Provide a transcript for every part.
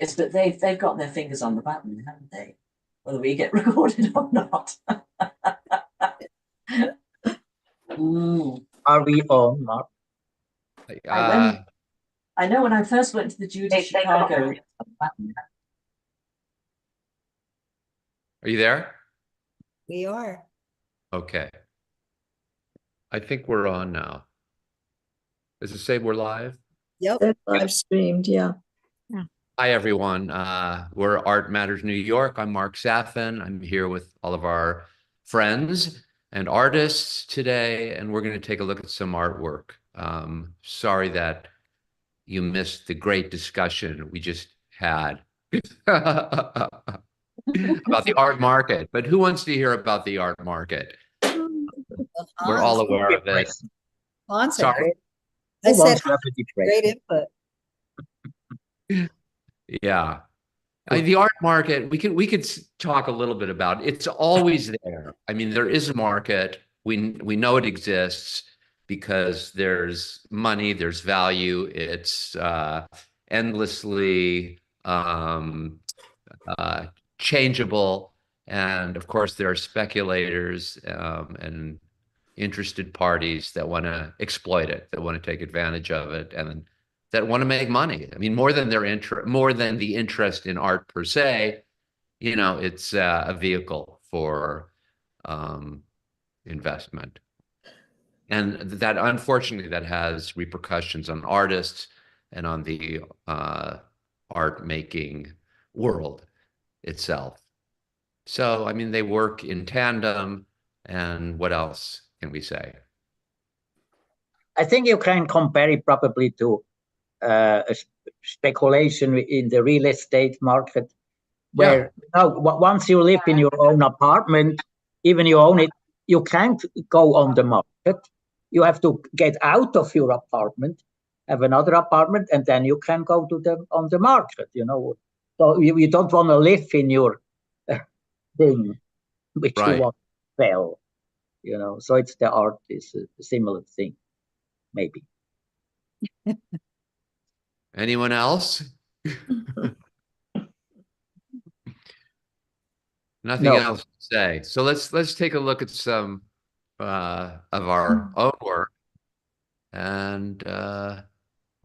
Yes, but they've got their fingers on the button, haven't they? Whether we get recorded or not. Mm. Are we on, Mark? I Uh, went. I know when I first went to the Judy Chicago. are you there? We are. Okay. I think we're on now. Does it say we're live? Yep. They're live streamed, yeah. Hi, everyone. We're Art Matters New York. I'm Mark Saffin. I'm here with all of our friends and artists today, and we're going to take a look at some artwork. Sorry that you missed the great discussion we just had about the art market. But who wants to hear about the art market? We're all aware of it. Hans, Sorry? I Who said wants to have a great depression? input. Yeah. The art market, we could talk a little bit about it. It's always there. I mean, there is a market. We know it exists because there's money, there's value. It's endlessly changeable, and of course, there are speculators and interested parties that want to exploit it, that want to take advantage of it, and that want to make money. I mean, more than the interest in art per se, it's a vehicle for investment. And that, unfortunately, that has repercussions on artists and on the art making world itself. So, I mean, they work in tandem, and what else can we say? I think you can compare it probably to speculation in the real estate market, where once you live in your own apartment, even you own it, you can't go on the market. You have to get out of your apartment, have another apartment, and then you can go to on the market. So you don't want to live in your thing which you want to sell. So it's the art is a similar thing, maybe. Anyone else? Nothing else to say. So let's take a look at some of our own work, and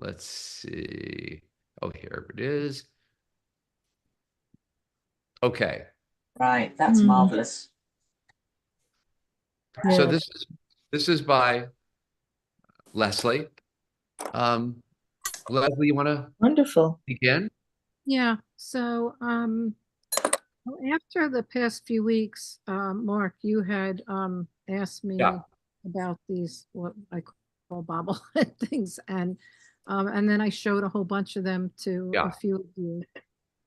let's see. Oh, here it is. Okay. Right, that's marvelous. So this is by Leslie. Leslie, you want to Wonderful. begin? Yeah. So well, after the past few weeks, Mark, you had asked me about these what I call bobblehead things, and then I showed a whole bunch of them to a few of you.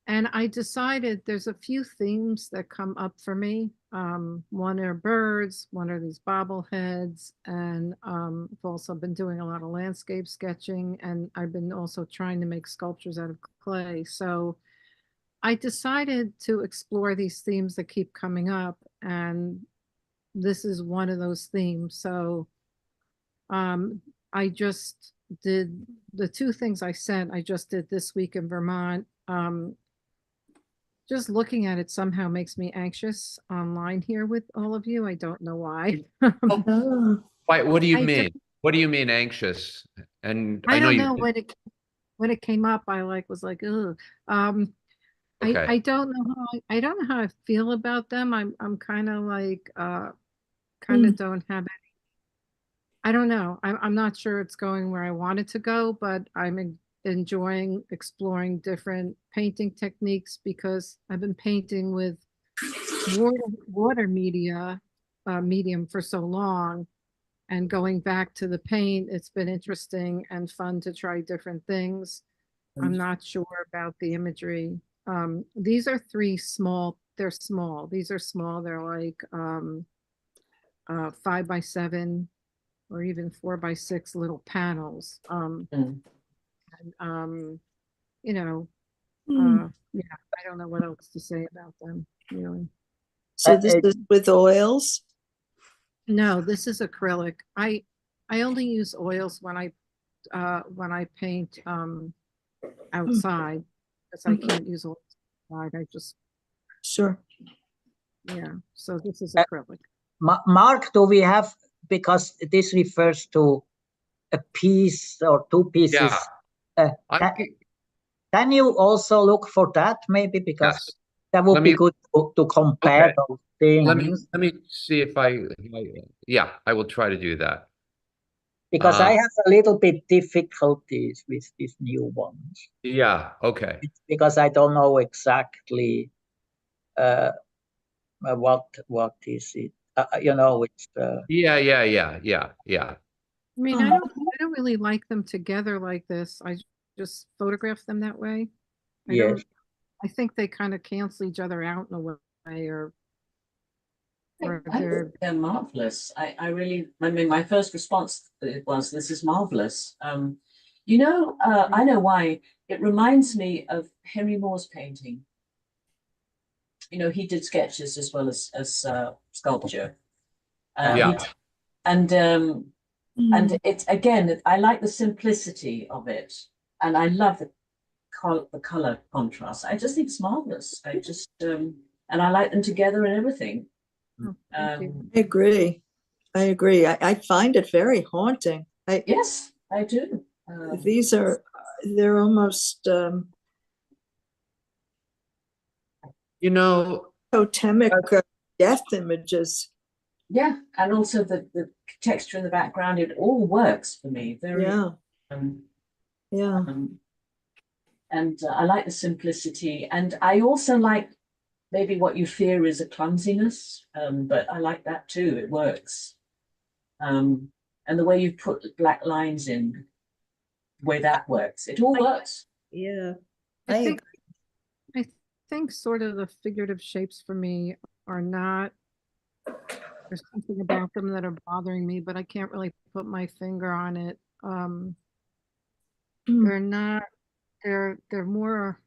And I decided there's a few themes that come up for me. One are birds, one are these bobbleheads, and I've also been doing a lot of landscape sketching, and I've been also trying to make sculptures out of clay. So I decided to explore these themes that keep coming up, and this is one of those themes. So I just did the two things I sent, I just did this week in Vermont. Just looking at it somehow makes me anxious online here with all of you. I don't know why. Why? What do you mean? What do you mean anxious? And I don't know when it came up. I was like, ugh. Okay. I don't know I don't know how I feel about them. I'm kind of like kind of don't have any. I don't know. I'm not sure it's going where I want it to go, but I'm enjoying exploring different painting techniques because I've been painting with water medium for so long, and going back to the paint, it's been interesting and fun to try different things. I'm not sure about the imagery. These are three small, they're small. These are small. They're like 5x7 or even 4x6 little panels. Yeah, I don't know what else to say about them, really. So this is with oils? No, this is acrylic. I only use oils when I paint outside. because I can't use a slide. I just, Sure. yeah, so this is Uh, acrylic. Mark, do we have, because this refers to a piece or two pieces. Yeah. I Can, think- can you also look for that maybe? Because yes. that would Let be me- good to compare Okay. those things. Let me see if yeah, I will try to do that. Because I have a little bit difficulties with these new ones. Yeah, okay. It's because I don't know exactly what is it. You know, it's Yeah. I mean, I don't really like them together like this. I just photograph them that way. I yes. don't, I think they kind of cancel each other out in a way, or I think they're marvelous. I really, I mean, my first response was, "This is marvelous." You know, I know why. It reminds me of Henry Moore's painting. You know, he did sketches as well as sculpture. Yeah. And it's again, I like the simplicity of it, and I love the color contrast. I just think it's marvelous. I just and I like them together and everything. oh, thank you. I agree. I agree. I find it very haunting. Yes, I do. These are, they're almost You know, totemic death images. Yeah, and also the texture in the background, it all works for me. Very, Yeah, yeah. and I like the simplicity, and I also like maybe what you fear is a clumsiness, but I like that too. It works, and the way you put the black lines in, the way that works, it all works. Yeah. I think sort of the figurative shapes for me are not, there's something about them that are bothering me, but I can't really put my finger on it. They're not, they're more,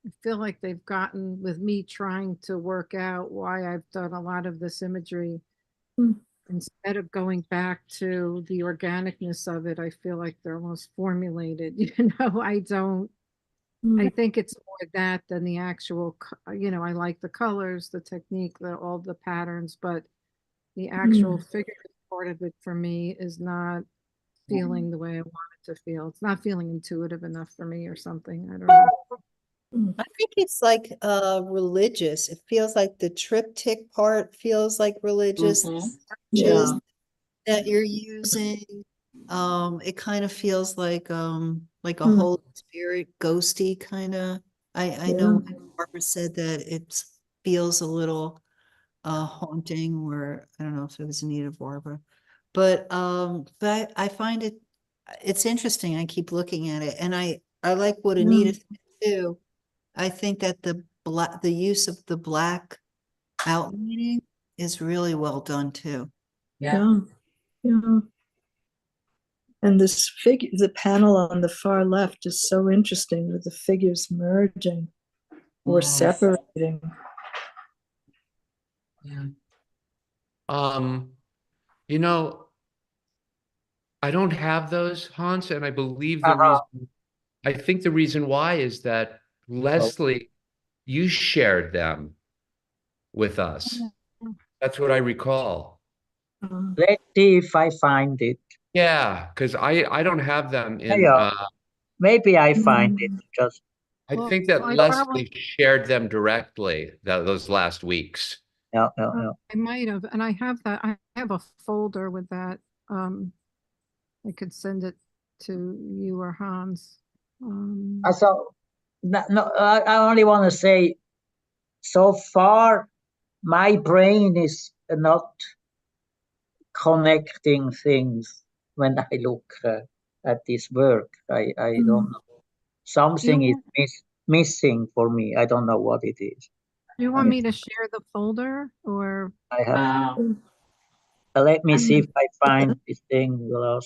I feel like they've gotten with me trying to work out why I've done a lot of this imagery. Instead of going back to the organicness of it, I feel like they're almost formulated. You know, I think it's more that than the actual, you know, I like the colors, the technique, all the patterns, but the actual figurative part of it for me is not feeling the way I want it to feel. It's not feeling intuitive enough for me or something. I don't know. I think it's like religious. It feels like the triptych part feels like religious. Yeah. Images that you're using. It kind of feels like a Holy Spirit ghosty kind of. I know Barbara said that it feels a little haunting, or I don't know if it was Anita Barbara, but I find it's interesting. I keep looking at it, and I like what Anita said too. I think that the use of the black outlining is really well done too. Yeah. Yeah. And this figure, the panel on the far left is so interesting with the figures merging or separating. Yeah. You know, I don't have those, Hans, and I believe the reason, I think the reason why is that Leslie, you shared them with us. That's what I recall. Let's see if I find it. Yeah, because I don't have them in. Yeah. Maybe I find it just. I Well, think that I Leslie probably- shared them directly those last weeks. Yeah. I might have, and I have that. I have a folder with that. I could send it to you or Hans. So, I only want to say, so far, my brain is not connecting things when I look at this work. I don't know. Something is missing for me. I don't know what it is. Do you want me to share the folder or? I have. Wow. Let me see if I find this thing. The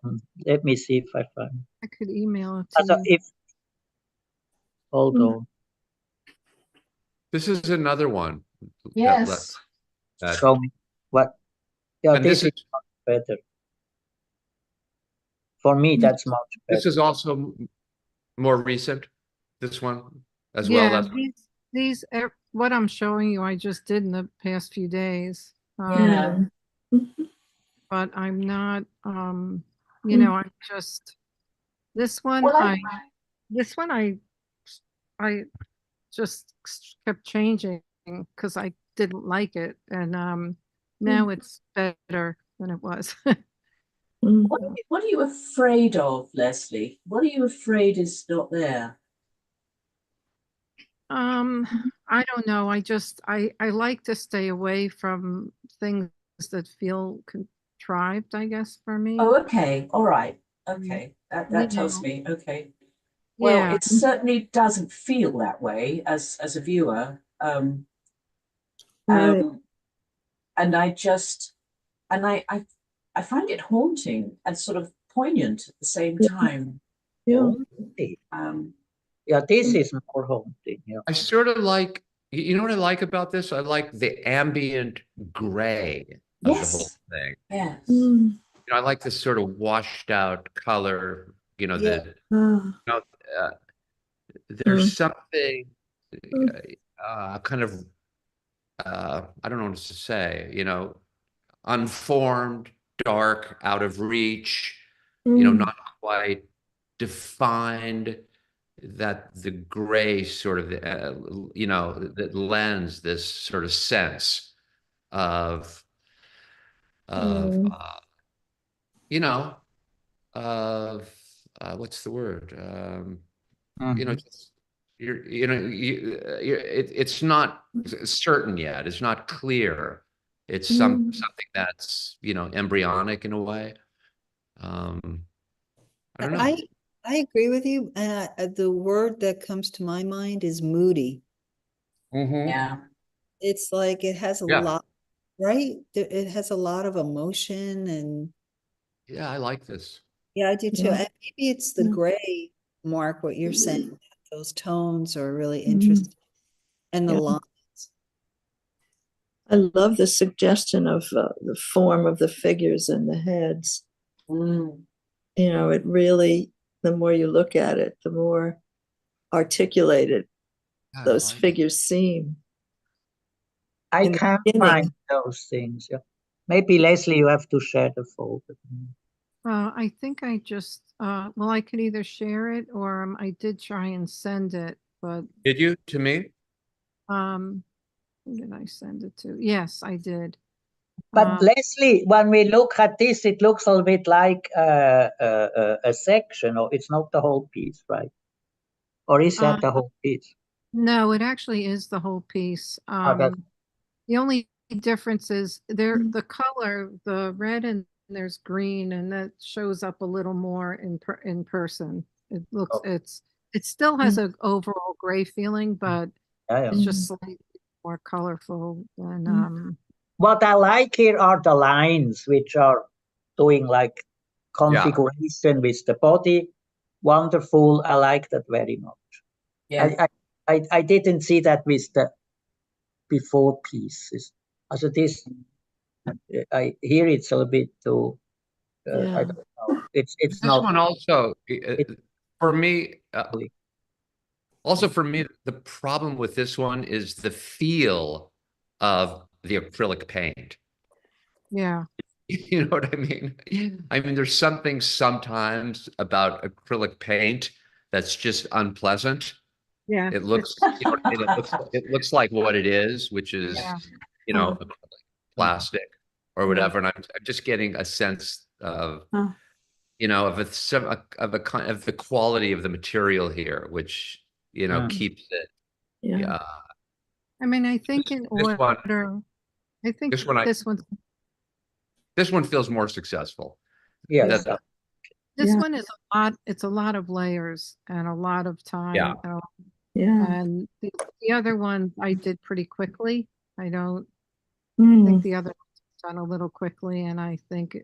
one. Let me see if I find. I could email it to So you. hold on. This is another one. Yes. Show me what. Yeah, And this is much better. For me, that's much better. This is also more recent, this one as well. Yeah, That's what I'm showing you, I just did in the past few days. Yeah. But I'm not, you Mm. know, I'm just, this one, Well, I just kept changing because I didn't like it. And now it's better than it was. Mm. what are you afraid of, Leslie? What are you afraid is not there? I don't know. I like to stay away from things that feel contrived, I guess, for me. Oh, okay. All right. Okay. That You tells know. me. Okay. Well, Yeah. it certainly doesn't feel that way as a viewer. Right. And I find it haunting and sort of poignant at the same Yeah. time. Yeah. Yeah, this is more haunting. Yeah. I sort of like, you know what I like about this? I like the ambient gray of the whole Yes. thing. Yes. Mm. I like this sort of washed out color, Yeah. Ah. there's something Mm. kind of, I don't know what to say, unformed, dark, out of reach, Mm. not quite defined, that the gray sort of, that lends this sort of sense of, Mm. what's the word? Mhm. It's not certain yet. It's not clear. It's Mm. something that's, embryonic in a way. I don't know. I agree with you. And the word that comes to my mind is moody. Yeah. It's like it has a Yeah. lot, right? It has a lot of emotion and Yeah, I like this. yeah, I do too. Yeah. And maybe it's the Yeah. gray, Mark, what you're saying. Those tones are really Mm. interesting. And the Yeah. lines. I love the suggestion of the form of the figures and the heads. Mm. It really, the more you look at it, the more articulated Yeah, I those like it. figures seem. I In the can't beginning. find those things. Yeah. Maybe Leslie, you have to share the folder. I think I just, well, I could either share it or I did try and send it, but Did you to me? who did I send it to? Yes, I did. But Leslie, when we look at this, it looks a little bit like a section, or it's not the whole piece, right? Or is that the whole piece? No, it actually is the whole piece. that- The only difference is Mm. the color, the red and there's green, and that shows up a little more in person. It looks, Oh. it still has an overall gray feeling, but Yeah, yeah. it's just slightly more colorful than, What I like here are the lines, which are doing like configuration with the body. Wonderful. I like that very much. Yeah. I didn't see that with the before pieces. Also this, I hear it's a little bit too, I Yeah. don't know. It's This not. one also, for me, Really. also for me, the problem with this one is the feel of the acrylic paint. yeah. You know what I mean? I mean, there's something sometimes about acrylic paint that's just unpleasant. Yeah. It looks, it looks like what it is, which is, Yeah. acrylic, plastic or Yeah. whatever. And I'm just getting a sense of, Huh. of the quality of the material here, which, keeps it. Yeah. Yeah. I mean, I think in This one, order, I think this one, this one feels more successful. Yes. That- this Yeah. one is a lot, it's a lot of layers and a lot of time. Yeah. Yeah. And the other one I did pretty quickly. I don't Mm. think the other one's done a little quickly, and I think,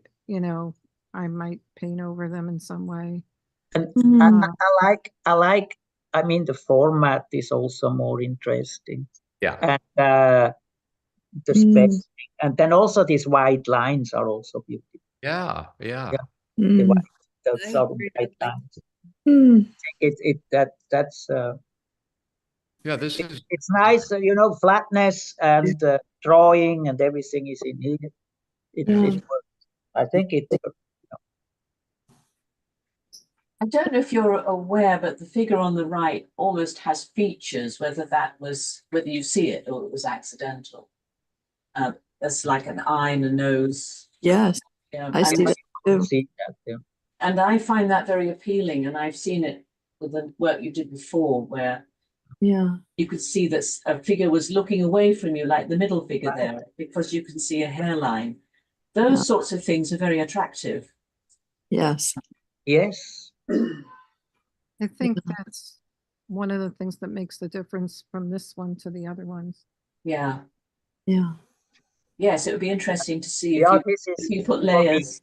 I might paint over them in some way. And Mm. I like, I mean, the format is also more interesting. Yeah. And the Mm. spacing. And then also these white lines are also beautiful. Yeah. Yeah. The Mm. white, those I are agree. white lines. Hmm. That's Yeah, this is, it's nice, you know, flatness and drawing and everything is in here. Yeah. It works. I think it. I don't know if you're aware, but the figure on the right almost has features, whether you see it or it was accidental. There's like an eye and a nose. Yes, I see that too. See that, yeah. And I find that very appealing. And I've seen it with the work you did before, where Yeah. you could see that a figure was looking away from you, like the middle figure there, because you can see a hairline. Those sorts of things are very attractive. Yes. Yes. I think that's one of the things that makes the difference from this one to the other ones. Yeah. Yeah. Yes, it would be interesting to see Yeah, if you put for me, layers.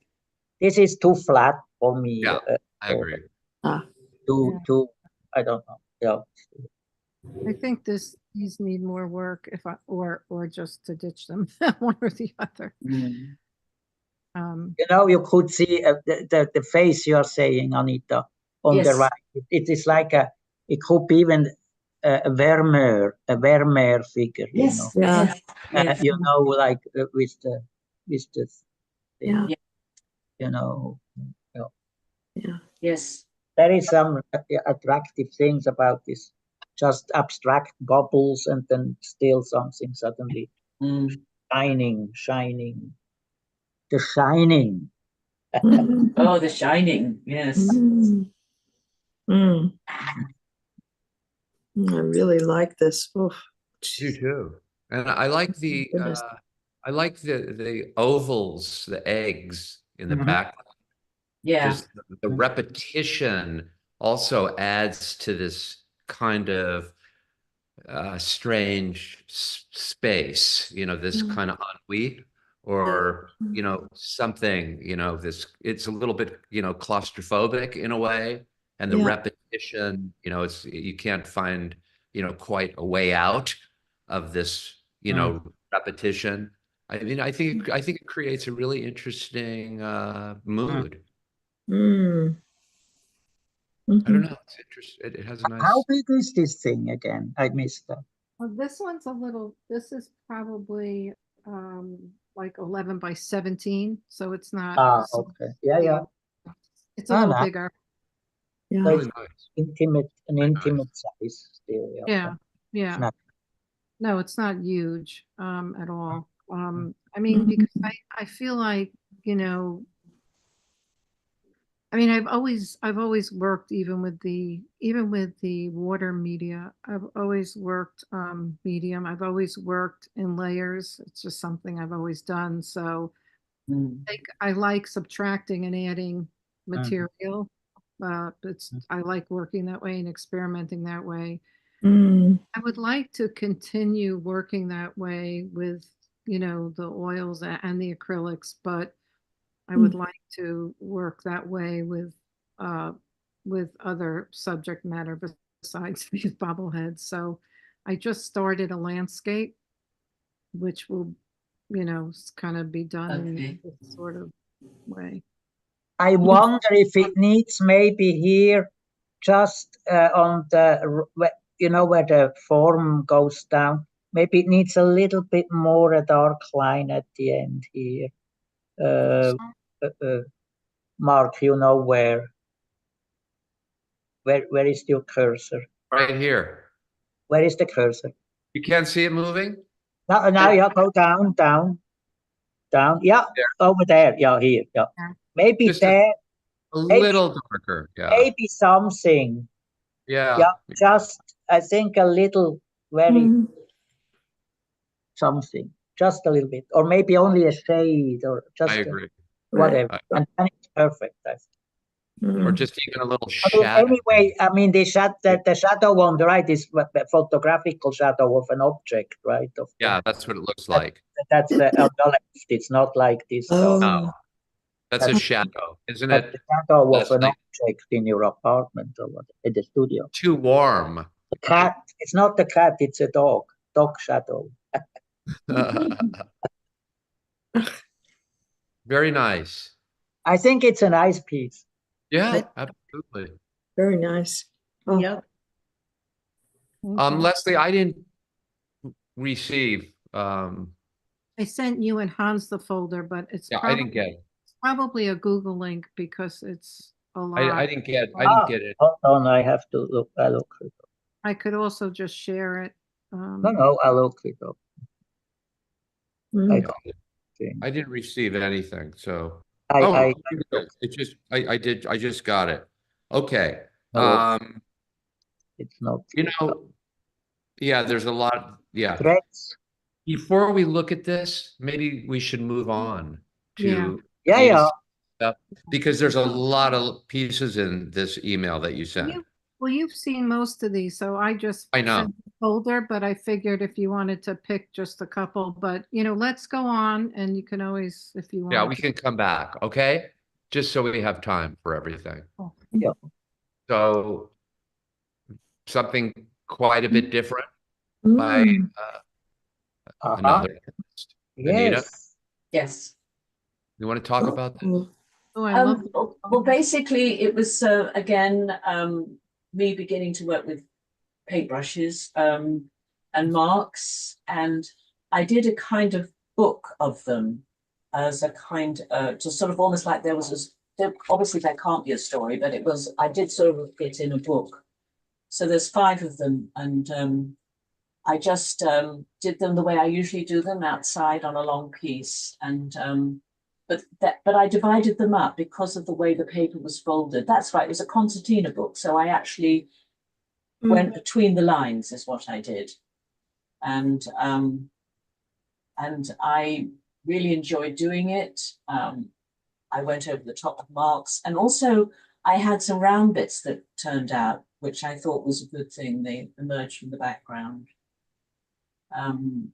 this is too flat for me. yeah, I agree. Too, I don't know. Yeah. I think these need more work or just to ditch them, one or the other. Mm. You know, you could see the face you are saying, Anita, on the Yes. right. It is like it could be even a Vermeer figure, you know. Yes. Yeah. Yes. You know, like with the Yeah. you know. Yeah. Yes. There is some attractive things about this, just abstract bubbles and then still something suddenly Mm. shining. The Shining. Mhm. Oh, The Shining. Yes. Mm. Mm. I really like this. Oof. You too. And I like the Goodness. the ovals, the eggs in the Mhm. back. Yeah. Just the repetition also adds to this kind of strange space, you know, this kind of ennui or, you know, something, you know, it's a little bit, you know, claustrophobic in a way. And the Yeah. repetition, you know, you can't find, you know, quite a way out of this, you know, repetition. I mean, I think it creates a really interesting mood. Mm. I don't Mhm. know. It's interesting. It has a How nice. big is this thing again? I missed that. Well, this is probably like 11 by 17, so it's not so Okay. Yeah. it's a little nice. bigger. Yeah. So Really it's nice. an Very intimate size still. Yeah, It's yeah. not- No, it's not huge at all. I mean, Mhm. because I feel like, you know, I mean, I've always worked even with the water media. I've always worked medium. I've always worked in layers. It's just something I've always done. So Mm. I like subtracting and adding Mhm. material. I like working that way and experimenting that way. Mm. I would like to continue working that way with, you know, the oils and the acrylics, but I would like to work that way with other subject matter besides these bobbleheads. So I just started a landscape, which will, you know, kind of be done Okay. in this sort of way. I wonder if it needs maybe here just on you know, where the form goes down. Maybe it needs a little bit more a dark line at the end here. Mark, you know where is your cursor? Right here. Where is the cursor? You can't see it moving? Now, yeah, go down. Yeah, There. over there. Yeah, here. Yeah, Yeah. maybe Just there. a little darker. Yeah. Maybe something. Yeah. Yeah, just I think a little, very Mm. something, just a little bit, or maybe only a shade, or just I agree. whatever, Right. and then it's perfect. I think. Or Mm. just even a little I mean, shadow. anyway, I mean, the shadow on the right is a photographical shadow of an object, right? Yeah, that's what it looks like. That's on the left. It's not like this. Oh. No, that's a That's- shadow, isn't That's it? the shadow of That's an like object in your apartment or what, in the studio. too warm. The cat. It's not the cat. It's a dog. Dog shadow. Very nice. I think it's a nice piece. Yeah, absolutely. Very nice. Oh, Yep. Okay. Leslie, I didn't receive, I sent you and Hans the folder, but it's yeah, I didn't get it. probably a Google link because it's a lot. I didn't get it. Hold on, I have to look. I look it up. I could also just share it. No, I look it up. mm. I don't think. I didn't receive anything, so. I Oh, I just got it. Okay. Oh. It's not You know, yeah, there's a lot, yeah. threads. Before we look at this, maybe we should move on to. Yeah, yeah. stuff, because there's a lot of pieces in this email that you sent. Well, you've seen most of these, so I just I know. sent the folder, but I figured if you wanted to pick just a couple, but let's go on and you can always, if you want. Yeah, we can come back, okay? Just so we have time for everything. Yeah. So something quite a bit different by Mm. another artist. Anita, Yes. Yes. you want to talk about that? Oh, Oh, I love. Well, basically, it was again me beginning to work with paintbrushes and marks, and I did a kind of book of them as a kind to sort of almost like there was obviously there can't be a story, but I did sort of it in a book. So there's 5 of them, and I just did them the way I usually do them, outside on a long piece, and but I divided them up because of the way the paper was folded. That's right, it was a concertina book, so I actually went between the lines is what I did, and I really enjoyed doing it. I went over the top of marks, and also I had some round bits that turned out, which I thought was a good thing. They emerged from the background. And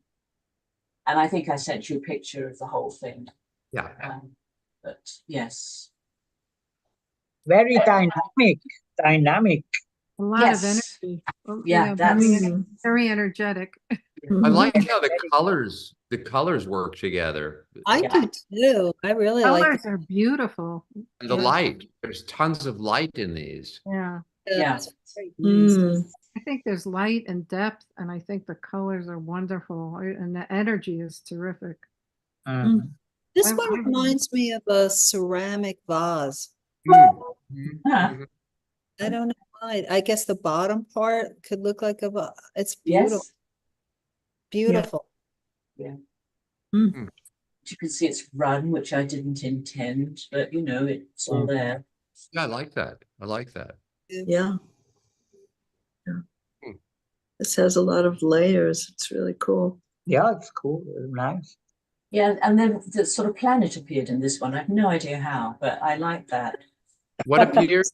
I think I sent you a picture of the whole thing. Yeah. But yes. Very dynamic. A lot of Yes. energy. Oh, Yeah, very, Mm. very energetic. I like how the colors work together. I Yeah. do too. I really like Colors are beautiful. And the light, there's tons of light in these. Yeah. Yeah. it's very nice. Mm. I think there's light and depth, and I think the colors are wonderful, and the energy is terrific. Mhm. This I- one I- reminds me of a ceramic vase. Huh. I don't know why. I guess the bottom part could look like a vase. It's beautiful. Yes. Beautiful. You can see it's run, which I didn't intend, but it's all there. Yeah, I like that. I like that. Yeah. Yeah. Hmm. This has a lot of layers. It's really cool. Yeah, it's cool. Nice. Yeah, and then the sort of planet appeared in this one. I have no idea how, but I like that. What appeared?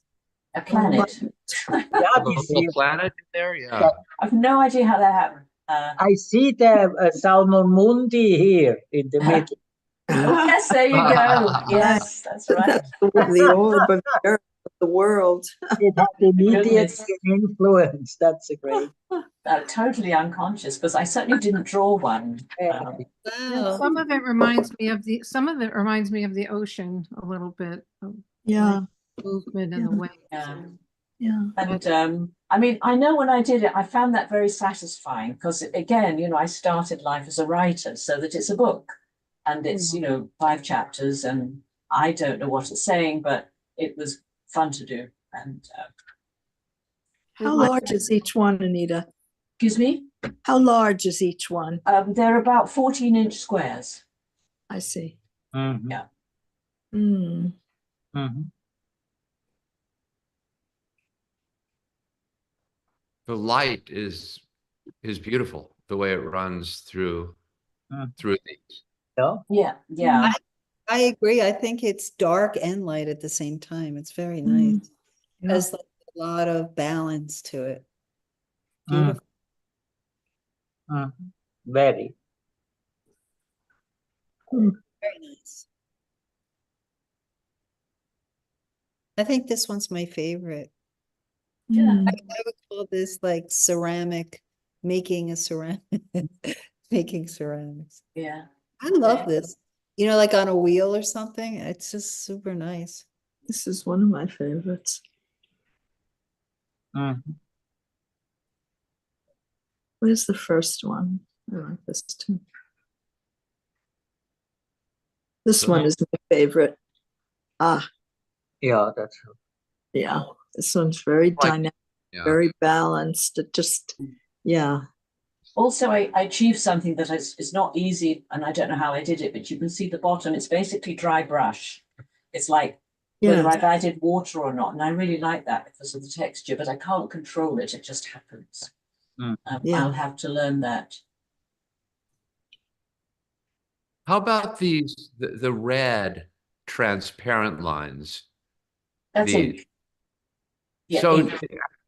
A planet. Yeah, A this little is- planet in there? Yeah. I have no idea how that happened. I see the Salmon Mundi here in the middle. Yes, there you go. Yes, that's right. That's the orb of the earth, of the world. It had immediate Goodness. influence. That's a great. Totally unconscious, because I certainly didn't draw one. Wow. Some of it reminds me of the ocean a little bit. Of Yeah. movement and the waves. Yeah. Yeah. And I mean, I know when I did it, I found that very satisfying, because again, I started life as a writer, so that it's a book, and it's 5 chapters, and I don't know what it's saying, but it was fun to do. And How large is each one, Anita? excuse me, How large is each one? they're about 14-inch squares. I see. Mhm. Yeah. Mm. Mhm. The light is beautiful, the way it runs through these. Yeah. Yeah. I agree. I think it's dark and light at the same time. It's very Mm. nice. Yeah. There's like a lot of balance to it. Mm. Beautiful. Mhm. Very. Very nice. I think this one's my favorite. Mm. I would call this like ceramic, making a ceramic, making ceramics. Yeah. I love this. Like on a wheel or something. It's just super nice. This is one of my favorites. Mhm. Where's the first one? I like this too. This So- one is my favorite. Ah, Yeah, that's yeah. This one's very Like- dynamic, Yeah. very balanced. It just, yeah. Also, I achieved something that is not easy, and I don't know how I did it, but you can see the bottom. It's basically dry brush. It's like whether Yeah. I've added water or not, and I really like that because of the texture, but I can't control it. It just happens. Mm. Yeah. I'll have to learn that. How about the red transparent lines? That's The- ink. Yeah, So, ink.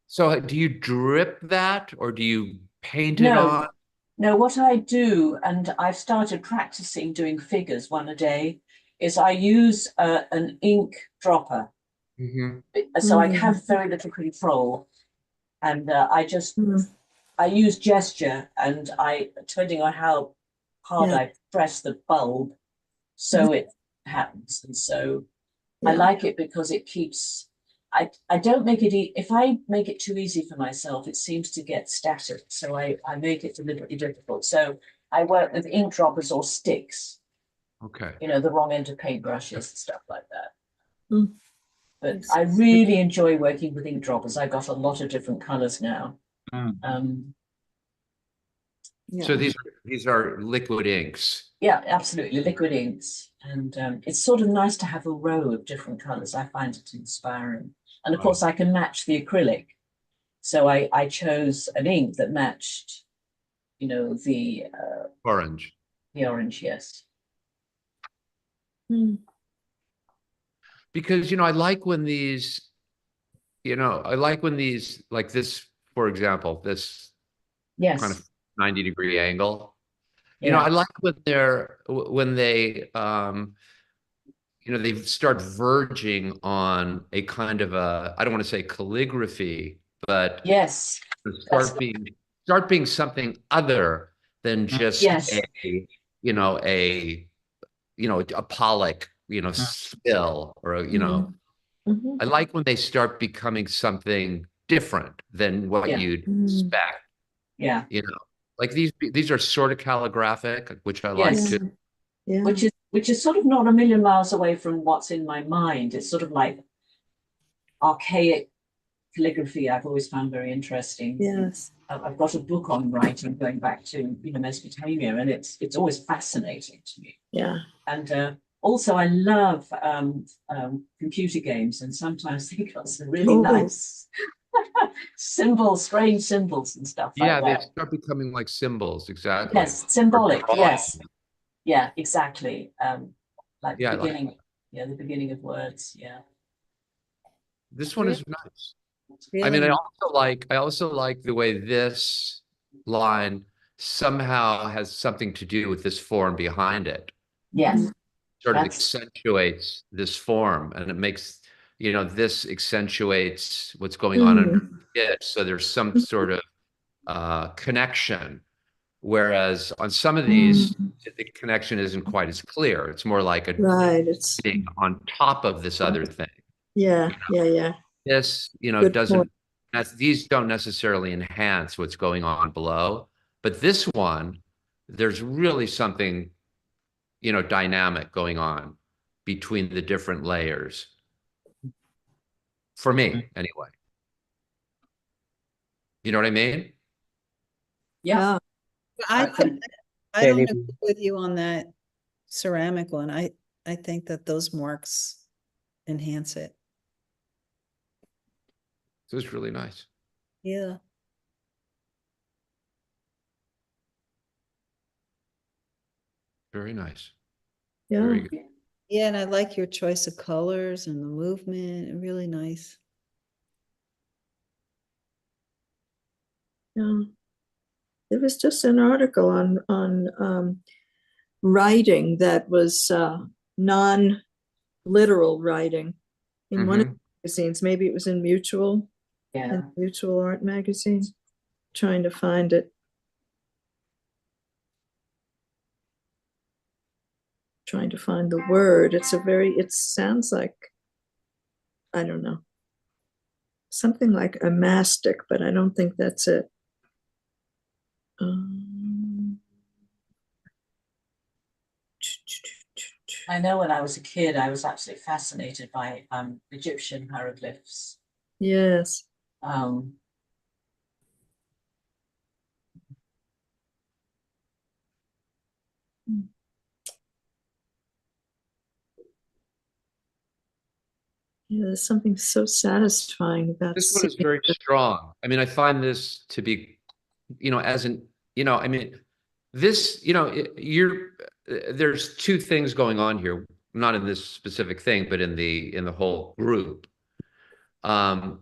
so do you drip that or do you paint it No. on? No, what I do, and I've started practicing doing figures one a day, is I use an ink dropper. Mhm. So I have very little control, and Mm. I use gesture, and depending on how hard Yeah. I press the bulb, so it happens. And so I Yeah. like it because it keeps. I don't make it if I make it too easy for myself, it seems to get static. So I make it deliberately difficult. So I work with ink droppers or sticks, Okay. you know, the wrong end of paintbrushes and stuff like that. Mm. But Yes. I really enjoy working with ink droppers. I've got a lot of different colors now. Mm. So Yeah. these are liquid inks. Yeah, absolutely, liquid inks. And it's sort of nice to have a row of different colors. I find it inspiring. And of Oh. course, I can match the acrylic. So I chose an ink that matched, you know, the Orange. orange, yes. Mm. Because, I like when these, like this, for example, this Yes. kind of 90-degree angle. Yeah. I like when they they start verging on a kind of I don't want to say calligraphy, but Yes. start being something other than just Yes. a Pollock, spill or Mhm. I like when they start becoming something different than what Yeah. you'd Mm. expect. Yeah. Like these are sort of calligraphic, which I like Yes. too. Yeah. Which is sort of not a million miles away from what's in my mind. It's sort of like archaic calligraphy. I've always found very interesting. Yes. I've got a book on writing going back to Mesopotamia, and it's always fascinating to me. Yeah. And also, I love computer games, and sometimes they got some really Oh. nice symbols, strange symbols, and stuff Yeah, like they that. start becoming like symbols, exactly. Yes, symbolic. Or Yes, drawings. yeah, exactly. Like Yeah, I the like beginning. Yeah, the beginning of words. Yeah. This one is nice. I Really mean, nice. I also like the way this line somehow has something to do with this form behind it. Yes. Sort of That's- accentuates this form, and it makes, this accentuates what's going on under it. So there's some sort of connection. Whereas on some of these, the connection isn't quite as clear. It's more like a Right. It's thing on top of this other thing. yeah. Yeah. This, Good doesn't, these don't necessarily enhance what's going on below, but this one, there's really something, dynamic going on between the different layers. For me, anyway. You know what I mean? Yeah. I I think- I don't Very- agree with you on that ceramic one. I think that those marks enhance it. So it's really nice. Yeah. Very nice. Yeah. Very good. Yeah, and I like your choice of colors and the movement. Really nice. Yeah. There was just an article on writing that was non-literal writing in one of the magazines. Maybe it was in Mutual, Yeah. in Mutual Art magazine. Trying to find it. Trying to find the word. It sounds like, I don't know. something like a mastic, but I don't think that's it. Um, I know when I was a kid, I was absolutely fascinated by Egyptian hieroglyphs. yes. Um, Yeah, there's something so satisfying about This one is seeing very the- strong. I mean, I find this to be, as in, I mean, this, there's two things going on here, not in this specific thing, but in the whole group. And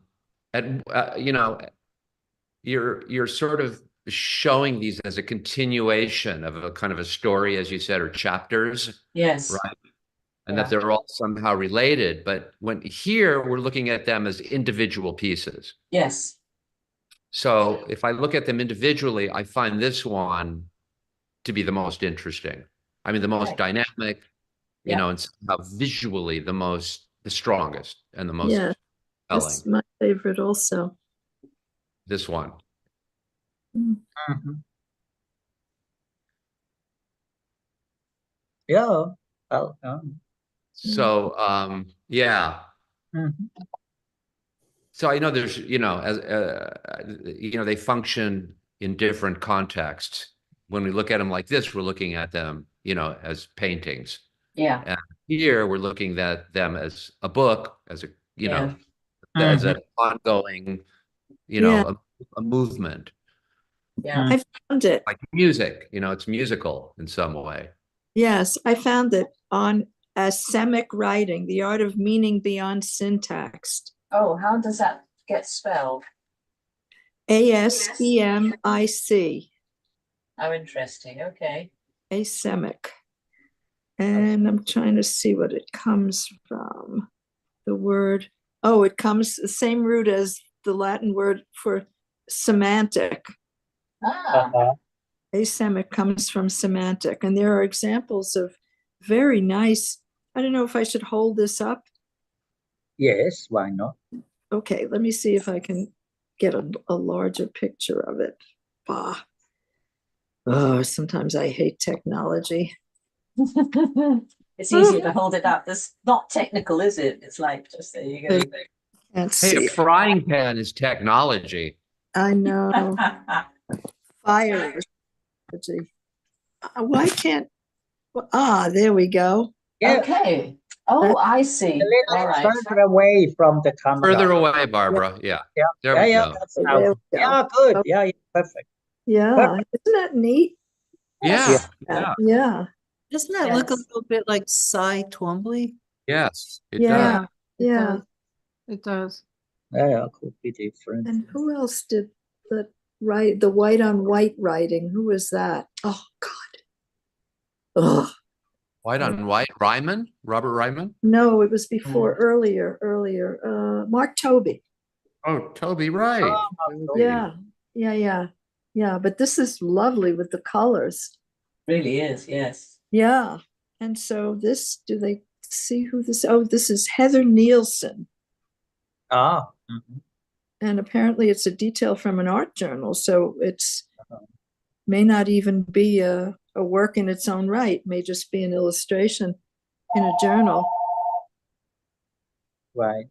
you're sort of showing these as a continuation of a kind of a story, as you said, or chapters, yes. right? And Yeah. that they're all somehow related. But when here we're looking at them as individual pieces. Yes. So if I look at them individually, I find this one to be the most interesting. I mean, the most Right. dynamic, Yeah. and somehow visually the strongest and the most Yeah, compelling. that's my favorite also. This one. Mhm. Yeah. Well, So, yeah. mhm. So I know there's, they function in different contexts. When we look at them like this, we're looking at them, as paintings. Yeah. And here we're looking at them as a book, as a, Yeah. as an ongoing, Yeah. a movement, Yeah. I found it. like music, it's musical in some way. Yes, I found it on Asemic writing, the art of meaning beyond syntax. Oh, how does that get spelled? ASEMIC, Oh, interesting. Okay. asemic. And I'm trying to see what it comes from. The word, oh, it comes the same root as the Latin word for semantic. Ah, Asemic comes from semantic. And there are examples of very nice, I don't know if I should hold this up. Yes, why not? Okay, let me see if I can get a larger picture of it. Bah. Oh, sometimes I hate technology. it's easier to hold it up. It's not technical, is it? It's like just there you go. Can't Hey, see. a frying pan is technology. I know. Fire is technology. Why can't? There we go. Yeah, Okay. Oh, I see. a little All right. further away from the camera. Further away, Barbara. Yeah. Yeah, There yeah, we yeah. go. That's There now. we go. Yeah, good. Okay. Yeah, perfect. Yeah, isn't that neat? Yeah. Yeah, yeah, Doesn't that look a Yes. little bit like Cy Twombly? Yes, it Yeah. does. It yeah. does. It does. Yeah, could be different. And who else did the white on white writing? Who was that? Oh God. Oh White on white. Robert Ryman? no, it was before earlier. Mark Tobey. Oh, Toby, right. Oh, Toby. Yeah. But this is lovely with the colors. Really is, yes. Yeah. And so this, do they see who this? Oh, this is Heather Nielsen. Ah, mhm. And apparently it's a detail from an art journal. So it's may not even be a work in its own right, may just be an illustration in a journal. Right.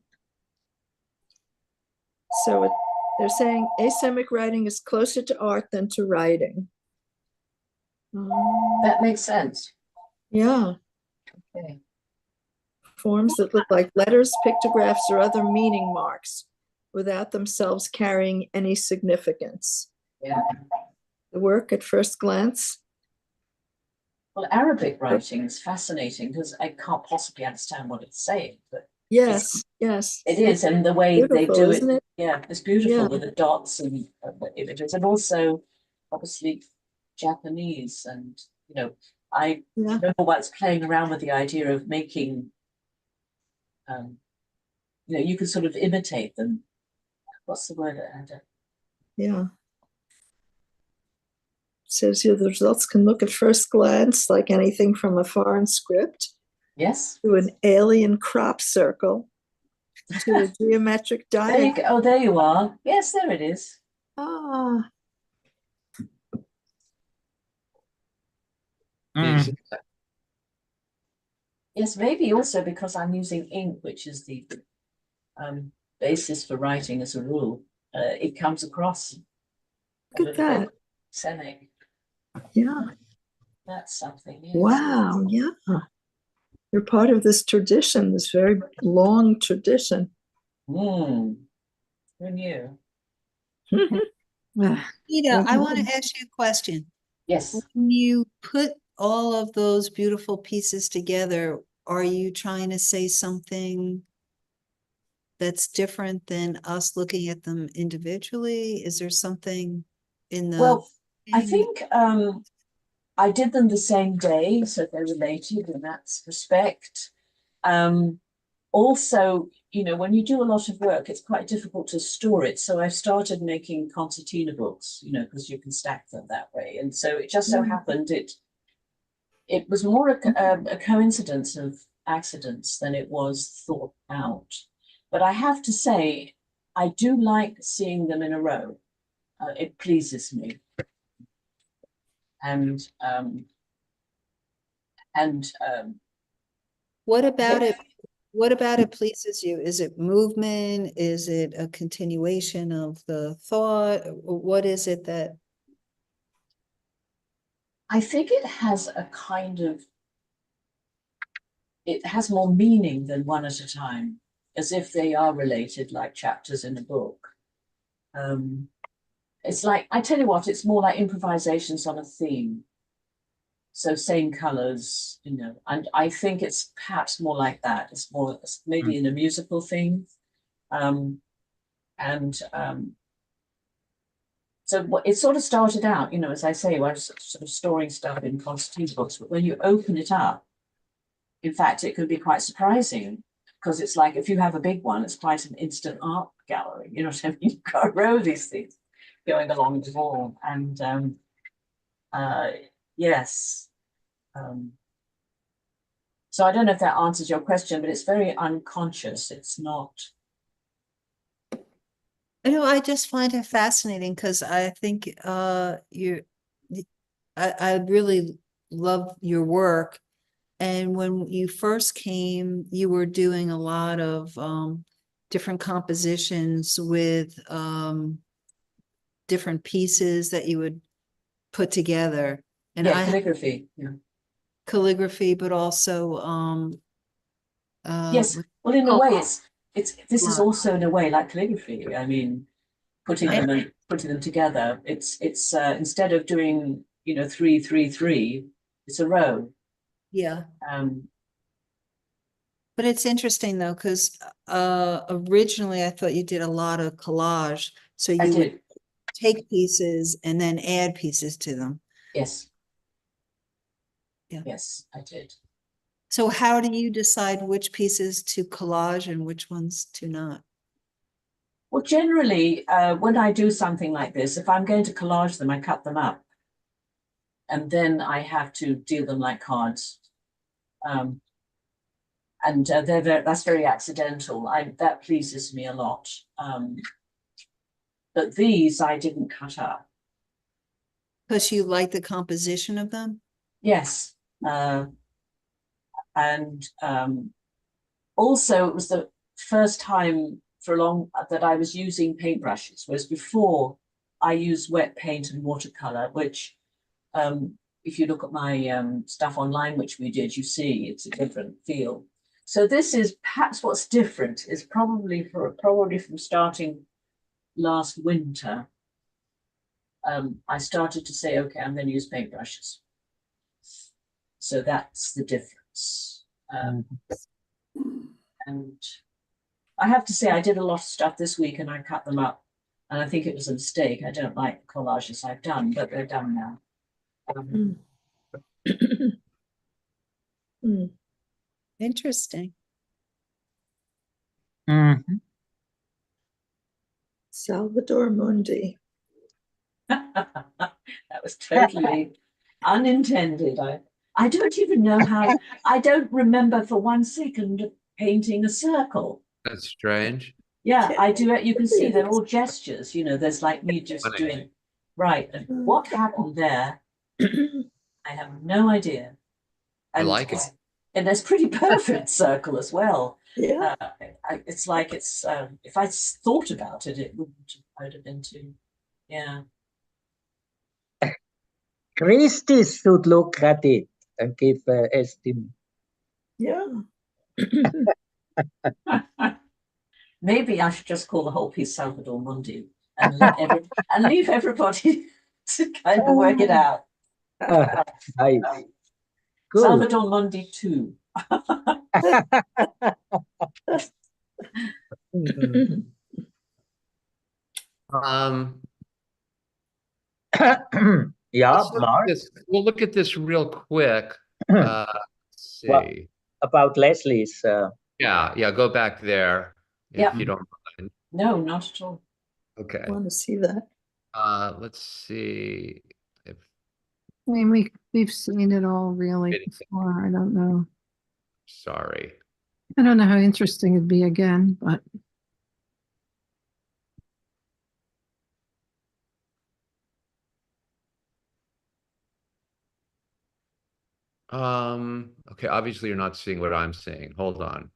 So they're saying asemic writing is closer to art than to writing. That makes sense. Yeah. Okay. Forms that look like letters, pictographs, or other meaning marks without themselves carrying any significance. Yeah. The work at first glance. Well, Arabic writing is fascinating because I can't possibly understand what it's saying, but Yes. it is, and the way they Beautiful, do isn't it? yeah, it's beautiful Yeah. with the dots and the images, and also obviously Japanese. And I Yeah. remember once playing around with the idea of making, you could sort of imitate them. What's the word? Yeah. Says here the results can look at first glance like anything from a foreign script Yes. to an alien crop circle to a geometric There you diagram. go. Oh, there you are. Yes, there it is. Ah, Mm. Yes, maybe also because I'm using ink, which is the basis for writing as a rule. It comes across a look at little that. bit scenic. Yeah. That's something. Yes. Wow. Yeah. You're part of this tradition, this very long tradition. Who knew? Ah, Ida, I want Mhm. to ask you a question. Yes. When you put all of those beautiful pieces together, are you trying to say something that's different than us looking at them individually? Is there something in the Well, I thing? think I did them the same day, so they're related in that respect. Also, you know, when you do a lot of work, it's quite difficult to store it. So I've started making concertina books, you know, because you can stack them that way. And so it just so happened it was more a coincidence of accidents than it was thought out. But I have to say, I do like seeing them in a row. It pleases me. And What about yeah. it? What about it pleases you? Is it movement? Is it a continuation of the thought? What is it that? I think it has a kind of, it has more meaning than one at a time, as if they are related like chapters in a book. It's like, I tell you what, it's more like improvisations on a theme. So same colors, you know, and I think it's perhaps more like that. It's more maybe in a musical theme. So it sort of started out, you know, as I say, I was sort of storing stuff in concertina books, but when you open it up, in fact, it can be quite surprising because it's like if you have a big one, it's quite an instant art gallery. You know what I mean? You've got a row of these things going along the wall. And yes. So I don't know if that answers your question, but it's very unconscious. It's not. I know, I just find it fascinating because I think I really love your work. And when you first came, you were doing a lot of different compositions with different pieces that you would put together. And Yeah, I have calligraphy. Yeah. calligraphy, but also Yes. Well, in a way, collage. this is also in a way like calligraphy. I mean, putting them together. It's instead of doing, you know, 3, 3, 3, it's a row. Yeah. Um, But it's interesting though, because originally I thought you did a lot of collage. So I you would did. take pieces and then add pieces to them. Yes. Yeah. Yes, I did. So how do you decide which pieces to collage and which ones to not? Well, generally, when I do something like this, if I'm going to collage them, I cut them up. And then I have to deal them like cards. And that's very accidental. That pleases me a lot. But these I didn't cut up. Because you like the composition of them? Yes. And also it was the first time for long that I was using paintbrushes, whereas before I used wet paint and watercolor, which if you look at my stuff online, which we did, you see it's a different feel. So this is perhaps what's different is probably from starting last winter. I started to say, okay, I'm going to use paintbrushes. So that's the difference. And I have to say, I did a lot of stuff this week and I cut them up. And I think it was a mistake. I don't like the collages I've done, but they're done now. Interesting. Mhm. Salvador Mundi. That was totally unintended. I don't even know how, I don't remember for 1 second painting a circle. That's strange. Yeah, I do it. You can see they're all gestures, you know, there's like me just Funny. doing, right. And what happened there? I have no idea. I And like it. and there's pretty perfect circle as well. Yeah. It's like it's if I thought about it, it wouldn't I'd have been too. Yeah. Christy should look at it and give an estimate. Yeah. Maybe I should just call the whole piece Salvador Mundi and let and leave everybody to kind of work it out. Nice. Good. Salvador Mundi 2. Mm. Yeah, Let's look at Mark, this. We'll look at this real quick. Let's see. Well, about Leslie's. Yeah, go back there if Yeah. you don't mind. No, not at all. Okay. Want to see that? Let's see if I mean, we've seen it all really It- before. I don't know. sorry. I don't know how interesting it'd be again, but Okay, obviously you're not seeing what I'm seeing. Hold on.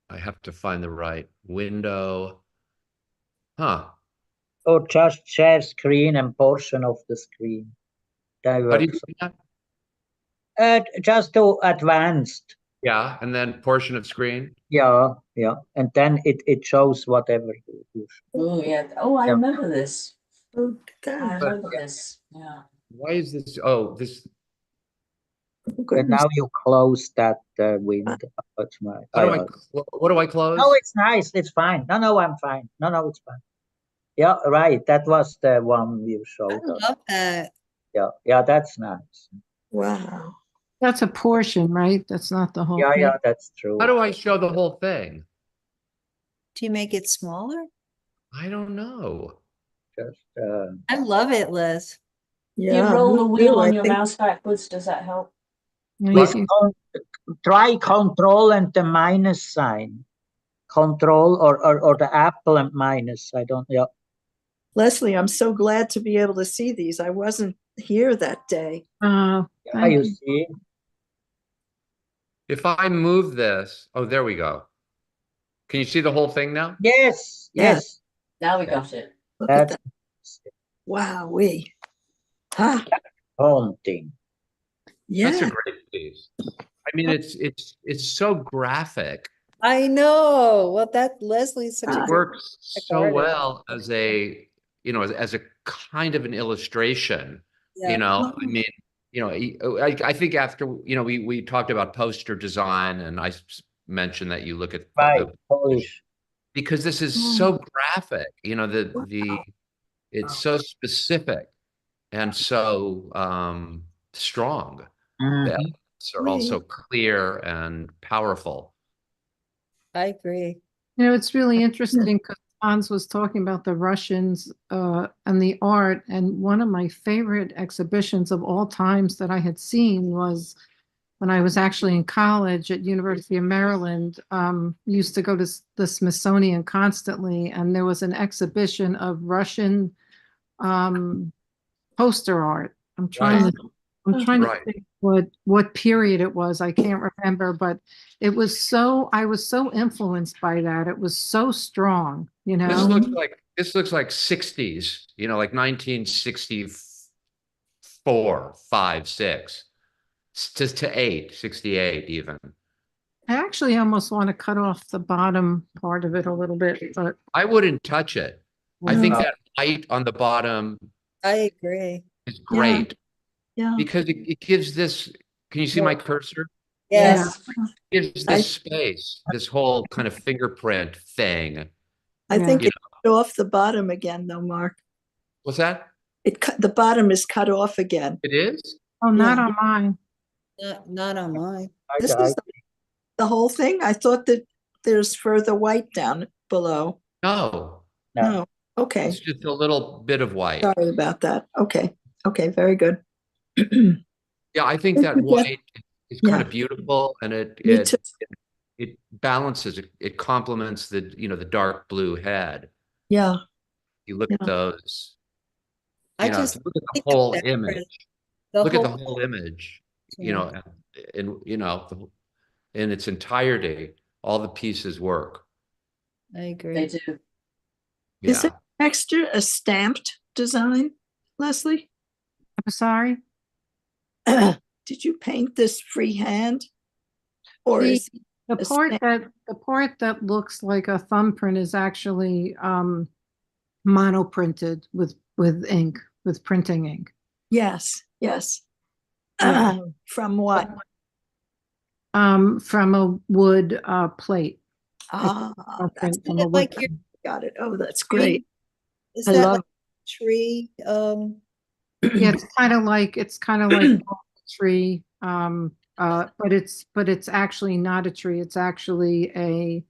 I have to find the right window. Huh. Or just share screen and portion of the screen. How do you Divert. do that? Just to advanced. Yeah, and then portion of screen. Yeah. And then it shows whatever you Oh yeah. Oh, I Yeah. remember this. Look at I that. remember this. Yeah. Why is this? Oh, this. Oh, And goodness. now you close that window. That's my. What do I close? No, it's nice. It's fine. No, I'm fine. No, it's fine. Yeah, right. That was the one you I showed us. love that. Yeah, that's nice. Wow. that's a portion, right? That's not the whole Yeah, thing. that's true. How do I show the whole thing? Do you make it smaller? I don't know. Just I love it, Liz. Yeah. You roll the me wheel too, I on your think. mouse backwards. Does that help? You with see- try control and the minus sign. Control or the apple and minus. I don't. Yeah. Leslie, I'm so glad to be able to see these. I wasn't here that day. Yeah, Thank you you. see. If I move this, oh, there we go. Can you see the whole thing now? Yes. Yeah. Yes. Now we got it. Look at That's that. Wow, Ah, haunting. That's a yeah. great piece. I mean, it's so graphic. I know. Well, that Leslie's such a It great works so artist. well as a, as a kind of an illustration, Yeah. I mean, I think after, we talked about poster design and I mentioned that you look at Right. Polish. because this is so graphic, it's so specific and so strong. The Mhm. elements are also clear and powerful. I agree. It's really interesting because Hans was talking about the Russians and the art, and one of my favorite exhibitions of all times that I had seen was when I was actually in college at University of Maryland. Used to go to the Smithsonian constantly, and there was an exhibition of Russian poster art. I'm trying to Right. think what period it was. I can't remember, but I was so influenced by that. It was so strong, This looks like 60s, like 1964, 5, 6, to 8, 68 even. I actually almost want to cut off the bottom part of it a little bit, but I wouldn't touch it. I think No. that light on the bottom I agree. is great Yeah. because it gives this. Can you see my cursor? Yes. It gives this space, this whole kind of fingerprint thing. I think You it cut off the bottom again, though, Mark. What's that? The bottom is cut off again. It is? oh, not Yeah. on mine. Not on mine. This is the whole thing? I thought that there's further white down below. No, No. Okay. it's just a little bit of white. Sorry about that. Okay. Very good. Yeah, I think that Yeah. white is kind Yeah. of beautiful and Me too. it balances, it complements the, the dark blue head. Yeah, You look at Yeah. those, I if just you look at the think the whole background- image, the look at the whole- whole image, Yeah. in its entirety, all the pieces work. I They agree. do. Is Yeah. it texture a stamped design, Leslie? I'm sorry. Did you paint this freehand? Or The, is the a part stamp. the part that looks like a thumbprint is actually monoprinted with ink, with printing ink. yes, yes. Yeah. From what? From a wood plate. Ah, that's, Thumbprint from a it like wood your- plate. got it. Oh, that's great. Is I that love like a tree? Yeah, it's kind of like a tree. But it's actually not a tree. It's actually a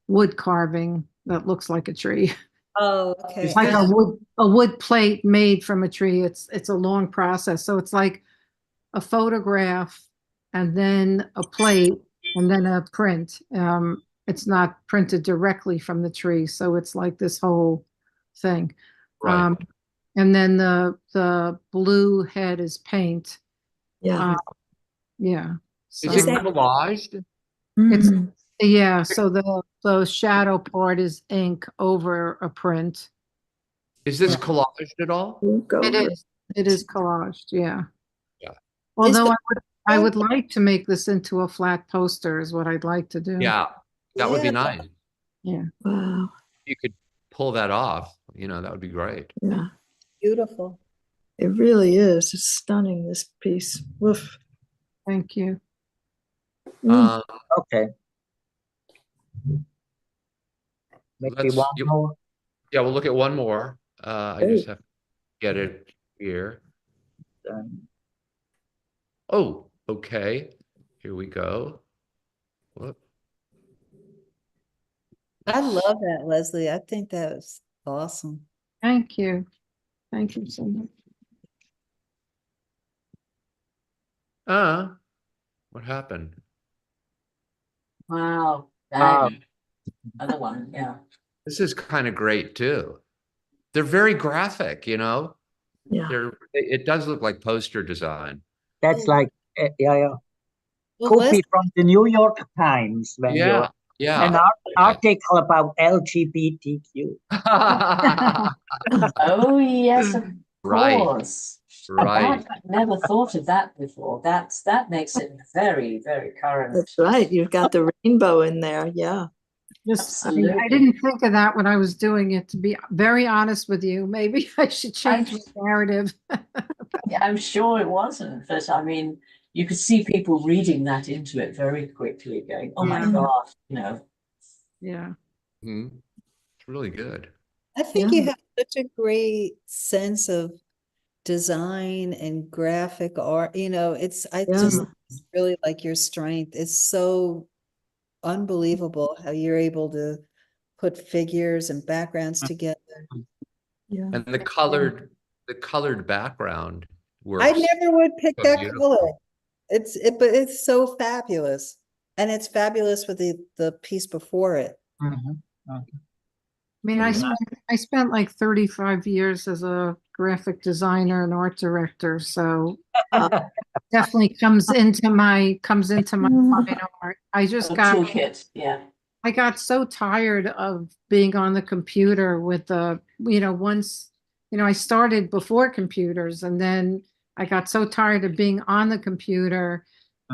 wood carving that looks like a tree. Oh, okay. It's like a wood plate made from a tree. It's a long process. So it's like a photograph and then a plate and then a print. It's not printed directly from the tree, so it's like this whole thing. Right. And then the blue head is paint. Yeah. Yeah. Is So it collaged? it's Mm. yeah, so the shadow part is ink over a print. Is this Yeah. collaged at all? We'll go It with- is. It is collaged, yeah. Yeah. Although the- I would like to make this into a flat poster is what I'd like to do. Yeah, that would be Yeah. nice. Wow. You could pull that off, that would be great. Yeah, Beautiful. it really is. It's stunning, this piece. Woof. Thank you. Mm. Um, Okay. Maybe Let's- one you- more. yeah, we'll look at one more. I just have to get it here. Oh, okay. Here we go. Whoop. I love that, Leslie. I think that was awesome. Thank you. Thank you so much. What happened? Wow. Ah. Other one, yeah. This is kind of great too. They're very graphic, Yeah. it does look like poster design. That's like, yeah. Well, Could Leslie, be from the New York Times when Yeah, you're an yeah. article about LGBTQ. Oh, yes, of Right, course. right. I've never thought of that before. That makes it very, very current. That's right. You've got the rainbow in there. Yeah. Just, I Absolutely. didn't think of that when I was doing it, to be very honest with you. Maybe I should change my narrative. Yeah, I'm sure it wasn't, but I mean, you could see people reading that into it very quickly, going, "Oh my Yeah. God," Yeah. Mhm. It's really good. I think Yeah. you have such a great sense of design and graphic art. I just really like your strength. It's so unbelievable how you're able to put figures and backgrounds together. Yeah. And the colored background works. I never would pick so that beautiful. color. But it's so fabulous. And it's fabulous with the piece before it. Mhm. I mean, I spent like 35 years as a graphic designer and art director, so definitely comes into my fine art. I just A got toolkit, yeah. I got so tired of being on the computer with once, I started before computers and then I got so tired of being on the computer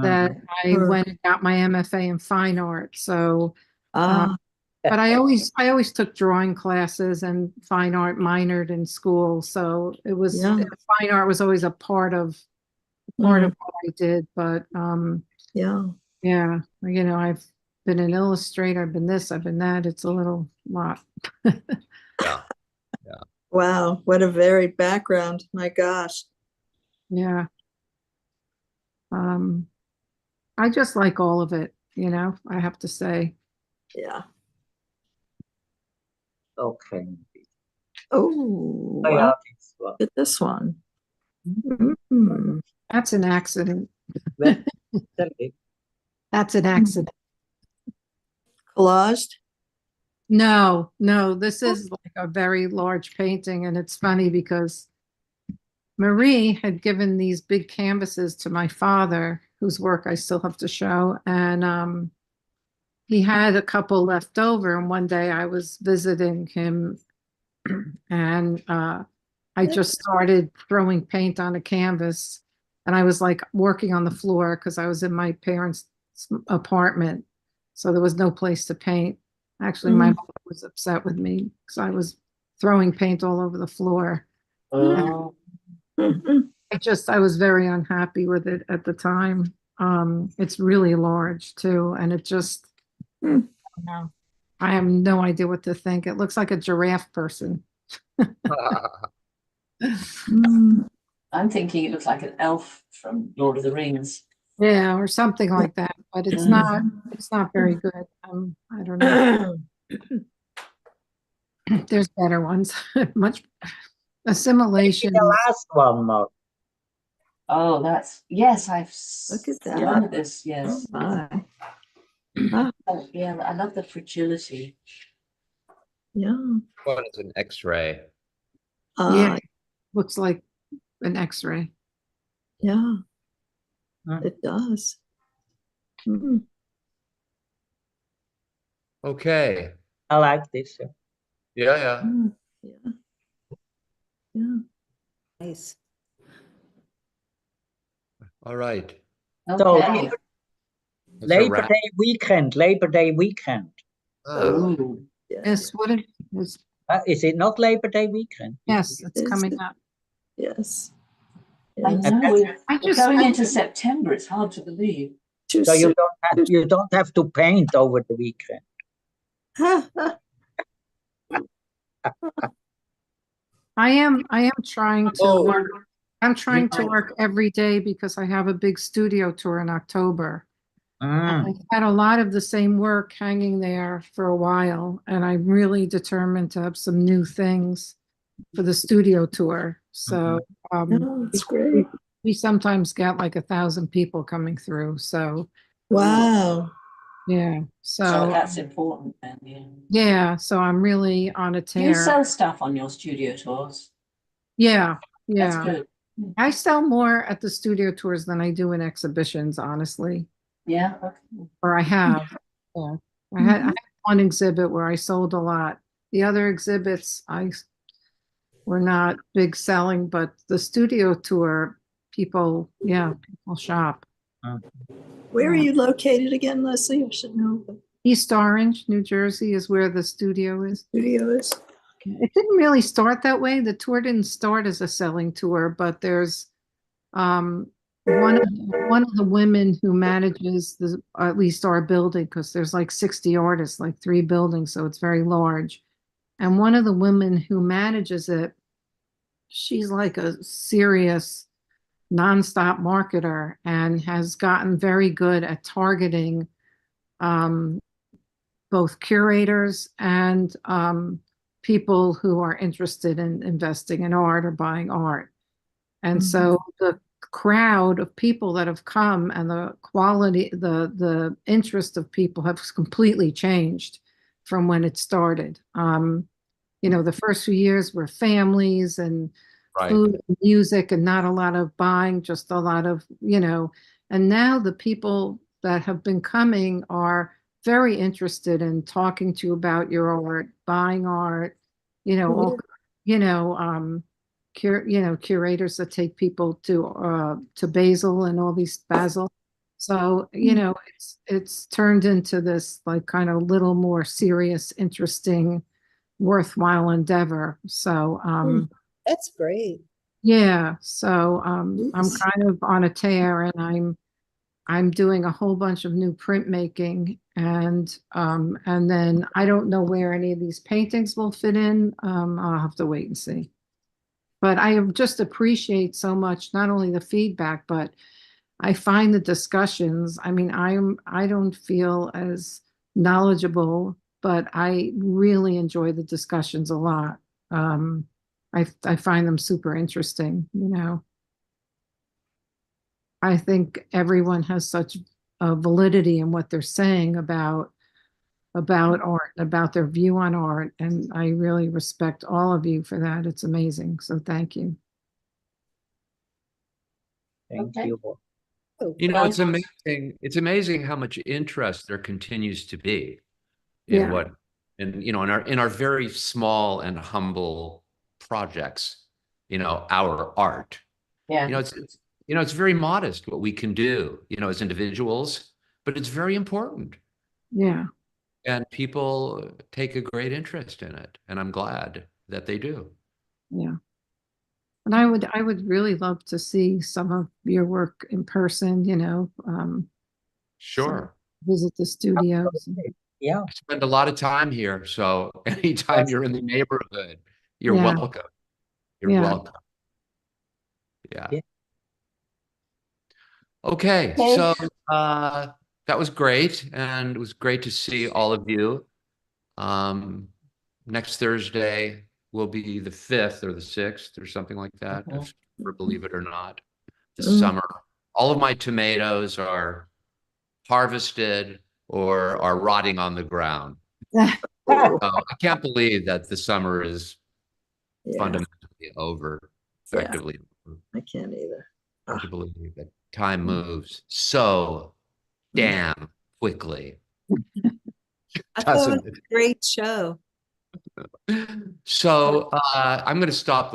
that I Sure. went and got my MFA in fine art. So, Ah, but I always took drawing classes and fine art minored in school. So it was, Yeah. fine art was always a part of what I did. But, yeah. yeah, I've been an illustrator, I've been this, I've been that. It's a little lot. Yeah. Wow. What a varied background. My gosh. Yeah. I just like all of it, I have to say. Yeah. Okay. Oh, Oh, yeah, wow. this one. Look at this one. Mm. That's an accident. Well, tell me. That's an accident. Collaged? No, no, this is like a very large painting, and it's funny because Marie had given these big canvases to my father, whose work I still have to show, and he had a couple left over, and one day I was visiting him and I just started throwing paint on a canvas, and I was like working on the floor because I was in my parents' apartment, so there was no place to paint. Actually, my mother was upset with me because I was throwing paint all over the floor. Oh, I was very unhappy with it at the time. It's really large too, and it just, I don't know. I have no idea what to think. It looks like a giraffe person. Mm. I'm thinking it looks like an elf from Lord of the Rings. Yeah, or something like that, but it's not very good. I don't know. There's better ones. Much assimilation. The last one, Mark. Oh, yes, I've Look at that. done this, yes. My. Oh, yeah, I love the fragility. Yeah. What is an X-ray? Yeah, looks like an X-ray. Yeah, Mm. it does. Mm. Okay. I like this. Yeah, yeah. Mm. Yeah. Yeah. Nice. All right. So Okay. That's a Labor wrap. Day weekend, Labor Day weekend. Oh, Ooh. Yes, what it is. Is it not Labor Day weekend? Yes, it's Is coming it? up. Yes. I Yes. know we're I just- going into September. It's hard to believe. Too So soon. you don't have to paint over the weekend. I am trying to Oh. work. I'm trying to work every day because I have a big studio tour in October. Mm. I've had a lot of the same work hanging there for a while, and I'm really determined to have some new things for the studio tour. So No, it's great. we sometimes get like 1,000 people coming through. So Wow. yeah, So so that's important then, yeah. yeah, so I'm really on a Do you tear. sell stuff on your studio tours? Yeah, That's yeah. good. I sell more at the studio tours than I do in exhibitions, honestly. Yeah, okay. Or I have. Yeah. I had one exhibit where I sold a lot. The other exhibits were not big selling, but the studio tour, people shop. Where are you located again, Leslie? I should know the East Orange, New Jersey is where the studio is. studio is. It didn't really start that way. The tour didn't start as a selling tour, but there's one of the women who manages at least our building, because there's like 60 artists, like 3 buildings, so it's very large. And one of the women who manages it, she's like a serious nonstop marketer and has gotten very good at targeting both curators and people who are interested in investing in art or buying art. And so the crowd of people that have come and the quality, the interest of people have completely changed from when it started. The first few years were families and right. food and music and not a lot of buying, just a lot of, and now the people that have been coming are very interested in talking to you about your art, buying art, curators that take people to Basel and all these Basel. So, it's turned into this like kind of little more serious, interesting, worthwhile endeavor. So, That's great. yeah, so I'm Yes. kind of on a tear, and I'm doing a whole bunch of new printmaking, and then I don't know where any of these paintings will fit in. I'll have to wait and see. But I just appreciate so much not only the feedback, but I find the discussions. I mean, I don't feel as knowledgeable, but I really enjoy the discussions a lot. I find them super interesting, I think everyone has such a validity in what they're saying about about art, about their view on art. And I really respect all of you for that. It's amazing. So thank you. Thank Okay. you. Oh, You know, Well- it's amazing. It's amazing how much interest there continues to be in Yeah. what, and you know, in our very small and humble projects, you know, our art. Yeah. You know, it's very modest what we can do, you know, as individuals, but it's very important. Yeah. And people take a great interest in it, and I'm glad that they do. Yeah. And I would really love to see some of your work in person, you know, Sure. visit the studios. Yeah. I spend a lot of time here, so anytime you're in the neighborhood, you're Yeah. welcome. You're Yeah. welcome. Yeah. Yeah. Okay, Okay. so that was great, and it was great to see all of you. Next Thursday will be the 5th or the 6th or something like that, if you believe it or not. The summer. All of my tomatoes are harvested or are rotting on the ground. I can't believe that the summer is Yeah, fundamentally over, effectively. I can't either. Hard to believe that time moves so damn quickly. I thought it was Doesn't a great show. it? So I'm going to stop the